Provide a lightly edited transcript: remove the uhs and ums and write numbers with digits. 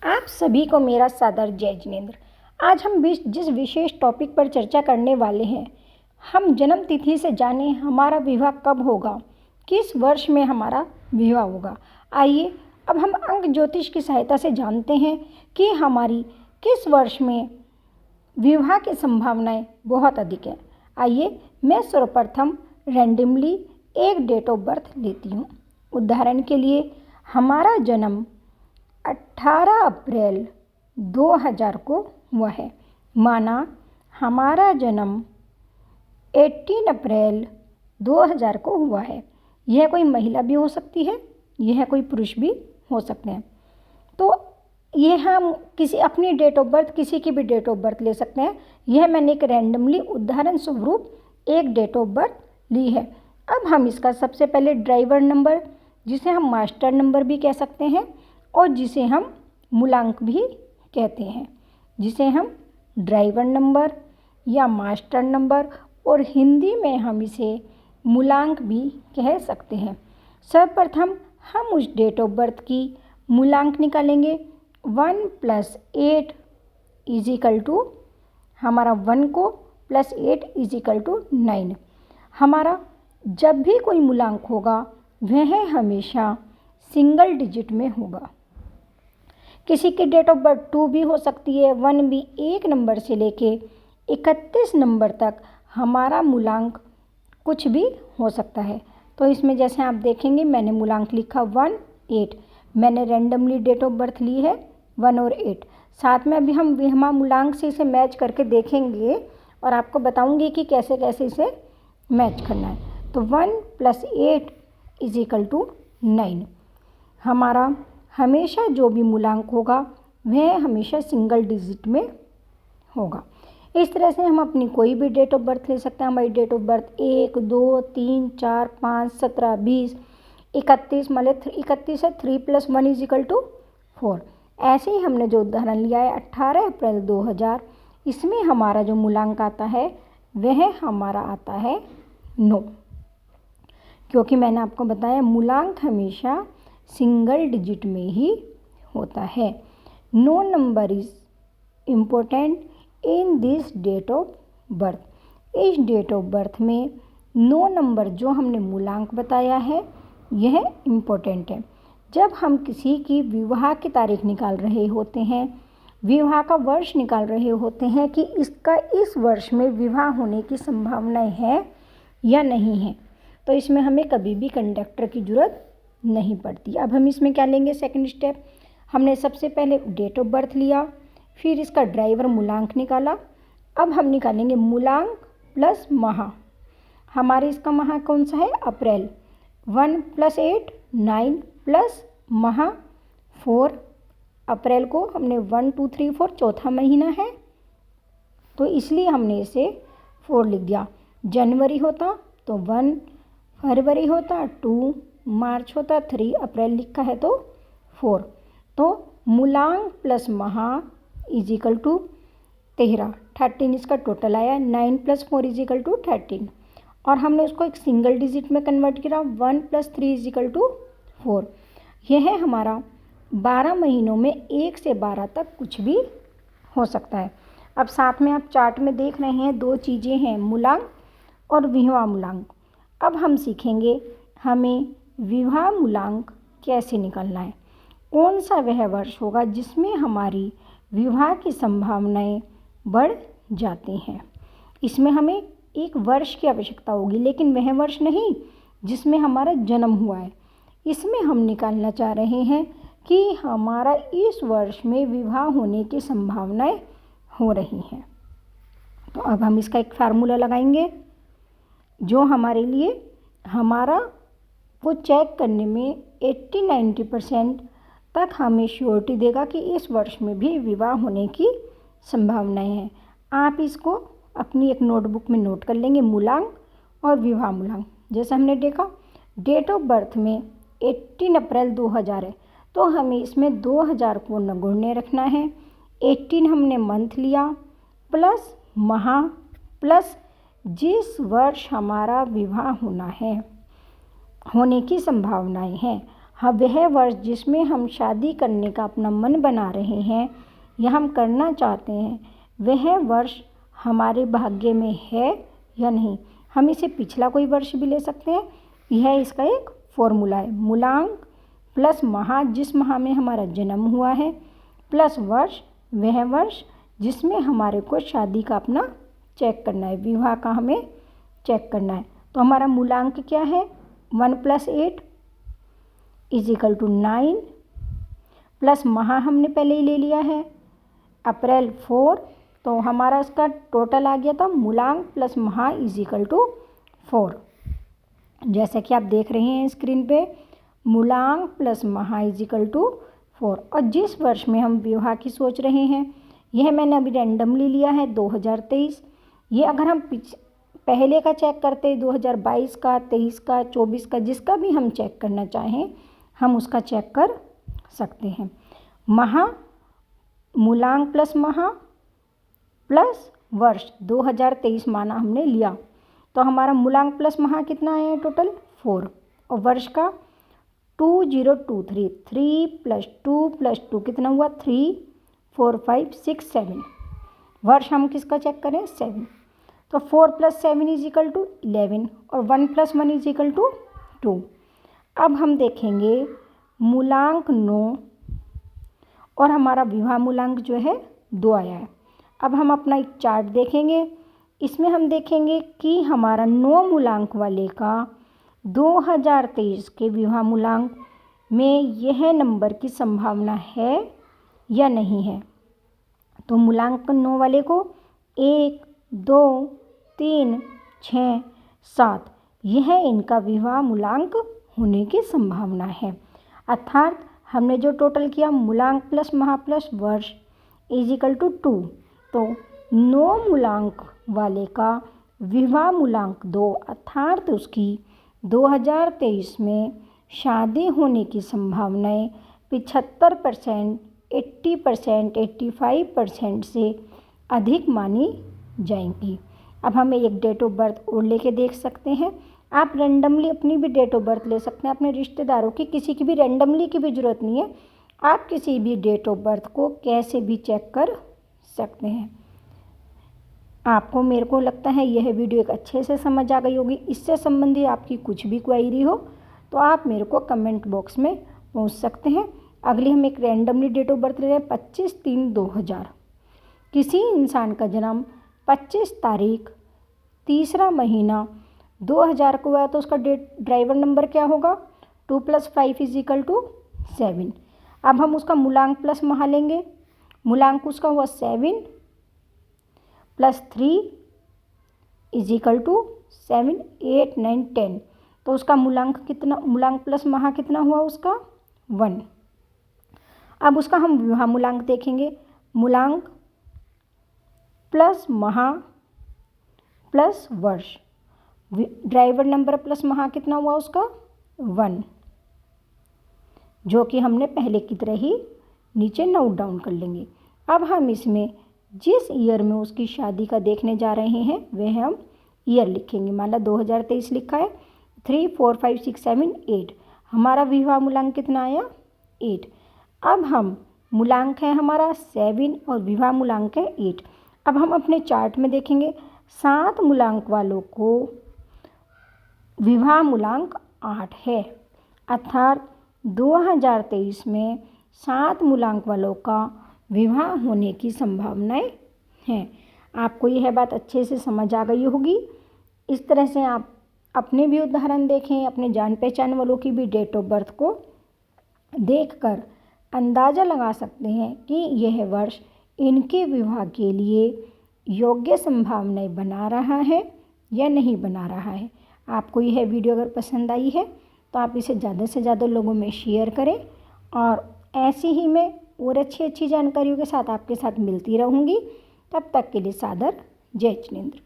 आप सभी को मेरा सादर जय जिनेंद्र। आज हम जिस विशेष टॉपिक पर चर्चा करने वाले हैं, हम जन्म तिथि से जाने हमारा विवाह कब होगा, किस वर्ष में हमारा विवाह होगा। आइए अब हम अंक ज्योतिष की सहायता से जानते हैं कि हमारी किस वर्ष में विवाह की संभावनाएं बहुत अधिक है। आइए मैं सर्वप्रथम रैंडमली एक डेट ऑफ बर्थ लेती हूँ। उदाहरण के लिए हमारा जन्म 18 अप्रैल 2000 को हुआ है। माना हमारा जन्म 18 अप्रैल 2000 को हुआ है। यह कोई महिला भी हो सकती है, यह कोई पुरुष भी हो सकते हैं। तो यह हम किसी अपनी डेट ऑफ बर्थ, किसी की भी डेट ऑफ बर्थ ले सकते हैं। यह मैंने एक रैंडमली उदाहरण स्वरूप एक डेट ऑफ बर्थ ली है। अब हम इसका सबसे पहले ड्राइवर नंबर, जिसे हम मास्टर नंबर भी कह सकते हैं और जिसे हम मूलांक भी कहते हैं, जिसे हम ड्राइवर नंबर या मास्टर नंबर और हिंदी में हम इसे मूलांक भी कह सकते हैं। सर्वप्रथम हम उस डेट ऑफ बर्थ की मूलांक निकालेंगे। 1 + 8 = हमारा 1 को + 8 = 9। हमारा जब भी कोई मूलांक होगा वह हमेशा सिंगल डिजिट में होगा। किसी की डेट ऑफ बर्थ 2 भी हो सकती है, 1 भी। 1 नंबर से लेके 31 नंबर तक हमारा मूलांक कुछ भी हो सकता है। तो इसमें जैसे आप देखेंगे मैंने मूलांक लिखा 1, 8। मैंने रैंडमली डेट ऑफ बर्थ ली है 1 और 8। साथ में अभी हम विहमा मूलांक से इसे मैच करके देखेंगे और आपको बताऊंगी कि कैसे कैसे इसे मैच करना है। तो 1 + 8 = 9। हमारा हमेशा जो भी मूलांक होगा वह हमेशा सिंगल डिजिट में होगा। इस तरह से हम अपनी कोई भी डेट ऑफ बर्थ ले सकते हैं। हमारी डेट ऑफ बर्थ 1, 2, 3, 4, 5, 17, 20, 31, मान लें 31 है, 3 + 1 = 4। ऐसे ही हमने जो उदाहरण लिया है 18 अप्रैल 2000, इसमें हमारा जो मूलांक आता है वह हमारा आता है 9, क्योंकि मैंने आपको बताया मूलांक हमेशा सिंगल डिजिट में ही होता है। 9 number is important in this date of birth. इस डेट ऑफ बर्थ में 9 नंबर जो हमने मूलांक बताया है यह इम्पोर्टेंट है। जब हम किसी की विवाह की तारीख निकाल रहे होते हैं, विवाह का वर्ष निकाल रहे होते हैं कि इसका इस वर्ष में विवाह होने की संभावनाएं है या नहीं है, तो इसमें हमें कभी भी कंडक्टर की ज़रूरत नहीं पड़ती। अब हम इसमें क्या लेंगे, सेकंड स्टेप। हमने सबसे पहले डेट ऑफ बर्थ लिया, फिर इसका ड्राइवर मूलांक निकाला। अब हम निकालेंगे मूलांक प्लस माह। हमारे इसका माह कौन सा है, अप्रैल। 1 + 8 9 प्लस माह 4। अप्रैल को हमने 1 2 3 4 चौथा महीना है, तो इसलिए हमने इसे 4 लिख दिया। जनवरी होता तो 1, फरवरी होता 2, मार्च होता 3, अप्रैल लिखा है तो 4। तो मूलांक प्लस माह = 13। 13 इसका टोटल आया। 9 + 4 = 13 और हमने उसको एक सिंगल डिजिट में कन्वर्ट किया। 1 + 3 = 4। यह है हमारा 12 महीनों में 1 से 12 तक कुछ भी हो सकता है। अब साथ में आप चार्ट में देख रहे हैं 2 चीज़ें हैं, मूलांक और विवाह मूलांक। अब हम सीखेंगे हमें विवाह मूलांक कैसे निकालना है, कौन सा वह वर्ष होगा जिसमें हमारी विवाह की संभावनाएं बढ़ जाती हैं। इसमें हमें एक वर्ष की आवश्यकता होगी, लेकिन वह वर्ष नहीं जिसमें हमारा जन्म हुआ है। इसमें हम निकालना चाह रहे हैं कि हमारा इस वर्ष में विवाह होने की संभावनाएं हो रही हैं। तो अब हम इसका एक फार्मूला लगाएंगे जो हमारे लिए हमारा को चेक करने में 80-90% तक हमें श्योरिटी देगा कि इस वर्ष में भी विवाह होने की संभावनाएं हैं। आप इसको अपनी एक नोटबुक में नोट कर लेंगे, मूलांक और विवाह मूलांक। जैसे हमने देखा डेट ऑफ बर्थ में 18 अप्रैल 2000 है, तो हमें इसमें 2000 को नगण्य रखना है। 18 हमने मंथ लिया प्लस माह प्लस जिस वर्ष हमारा विवाह होना है, होने की संभावनाएं हैं। हाँ, वह वर्ष जिसमें हम शादी करने का अपना मन बना रहे हैं या हम करना चाहते हैं, वह वर्ष हमारे भाग्य में है या नहीं। हम इसे पिछला कोई वर्ष भी ले सकते हैं। यह इसका एक फॉर्मूला है। मूलांक प्लस माह, जिस माह में हमारा जन्म हुआ है, प्लस वर्ष, वह वर्ष जिसमें हमारे को शादी का अपना चेक करना है, विवाह का हमें चेक करना है। तो हमारा मूलांक क्या है? 1 + 8 = 9, प्लस माह हमने पहले ही ले लिया है अप्रैल 4, तो हमारा इसका टोटल आ गया था मूलांक प्लस माह = 4। जैसे कि आप देख रहे हैं स्क्रीन पे, मूलांक प्लस माह = 4। और जिस वर्ष में हम विवाह की सोच रहे हैं, यह मैंने अभी रैंडमली लिया है 2023। ये अगर हम पहले का चेक करते 2022 का, 23 का, 24 का, जिसका भी हम चेक करना चाहें हम उसका चेक कर सकते हैं। माह, मूलांक प्लस माह प्लस वर्ष 2023 माना हमने लिया, तो हमारा मूलांक प्लस माह कितना आया है टोटल? 4। और वर्ष का 2023, 3 + 2 + 2 कितना हुआ? 3, 4, 5, 6, 7। वर्ष हम किसका चेक करें? 7। तो 4 + 7 = 11 और 1 + 1 = 2। अब हम देखेंगे मूलांक 9 और हमारा विवाह मूलांक जो है 2 आया है। अब हम अपना एक चार्ट देखेंगे। इसमें हम देखेंगे कि हमारा 9 मूलांक वाले का 2023 के विवाह मूलांक में यह नंबर की संभावना है या नहीं है। तो मूलांक 9 वाले को 1, 2, 3, 6, 7 यह इनका विवाह मूलांक होने की संभावना है। अर्थात हमने जो टोटल किया मूलांक प्लस माह प्लस वर्ष = 2, तो 9 मूलांक वाले का विवाह मूलांक 2 अर्थात उसकी 2023 में शादी होने की संभावनाएं 75%, 80%, 85% से अधिक मानी जाएंगी। अब हमें एक डेट ऑफ बर्थ और लेके देख सकते हैं। आप रैंडमली अपनी भी डेट ऑफ बर्थ ले सकते हैं, अपने रिश्तेदारों की, किसी की भी रैंडमली की भी ज़रूरत नहीं है। आप किसी भी डेट ऑफ बर्थ को कैसे भी चेक कर सकते हैं। आपको, मेरे को लगता है यह वीडियो एक अच्छे से समझ आ गई होगी। इससे संबंधी आपकी कुछ भी क्वेरी हो तो आप मेरे को कमेंट बॉक्स में पूछ सकते हैं। अगली हम एक रैंडमली डेट ऑफ बर्थ ले रहे हैं 25/3/2000। किसी इंसान का जन्म 25 तारीख 3रा महीना 2000 को हुआ तो उसका ड्राइवर नंबर क्या होगा? 2 + 5 = 7। अब हम उसका मूलांक प्लस माह लेंगे। मूलांक उसका हुआ 7 + 3 = 7, 8, 9, 10। तो उसका मूलांक कितना, मूलांक प्लस माह कितना हुआ उसका? 1। अब उसका हम विवाह मूलांक देखेंगे। मूलांक प्लस माह प्लस वर्ष, ड्राइवर नंबर प्लस माह कितना हुआ उसका? 1, जो कि हमने पहले की तरह ही नीचे नोट डाउन कर लेंगे। अब हम इसमें जिस ईयर में उसकी शादी का देखने जा रहे हैं वह हम ईयर लिखेंगे। मान लो 2023 लिखा है, 3, 4, 5, 6, 7, 8। हमारा विवाह मूलांक कितना आया? 8। अब हम मूलांक है हमारा 7 और विवाह मूलांक है 8। अब हम अपने चार्ट में देखेंगे 7 मूलांक वालों को विवाह मूलांक 8 है। अर्थात 2023 में 7 मूलांक वालों का विवाह होने की संभावनाएं हैं। आपको यह बात अच्छे से समझ आ गई होगी। इस तरह से आप अपने भी उदाहरण देखें, अपने जान पहचान वालों की भी डेट ऑफ बर्थ को देखकर अंदाज़ा लगा सकते हैं कि यह वर्ष इनके विवाह के लिए योग्य संभावनाएं बना रहा है या नहीं बना रहा है। आपको यह वीडियो अगर पसंद आई है तो आप इसे ज़्यादा से ज़्यादा लोगों में शेयर करें, और ऐसी ही मैं और अच्छी अच्छी जानकारियों के साथ आपके साथ मिलती रहूँगी। तब तक के लिए सादर जय जिनेंद्र।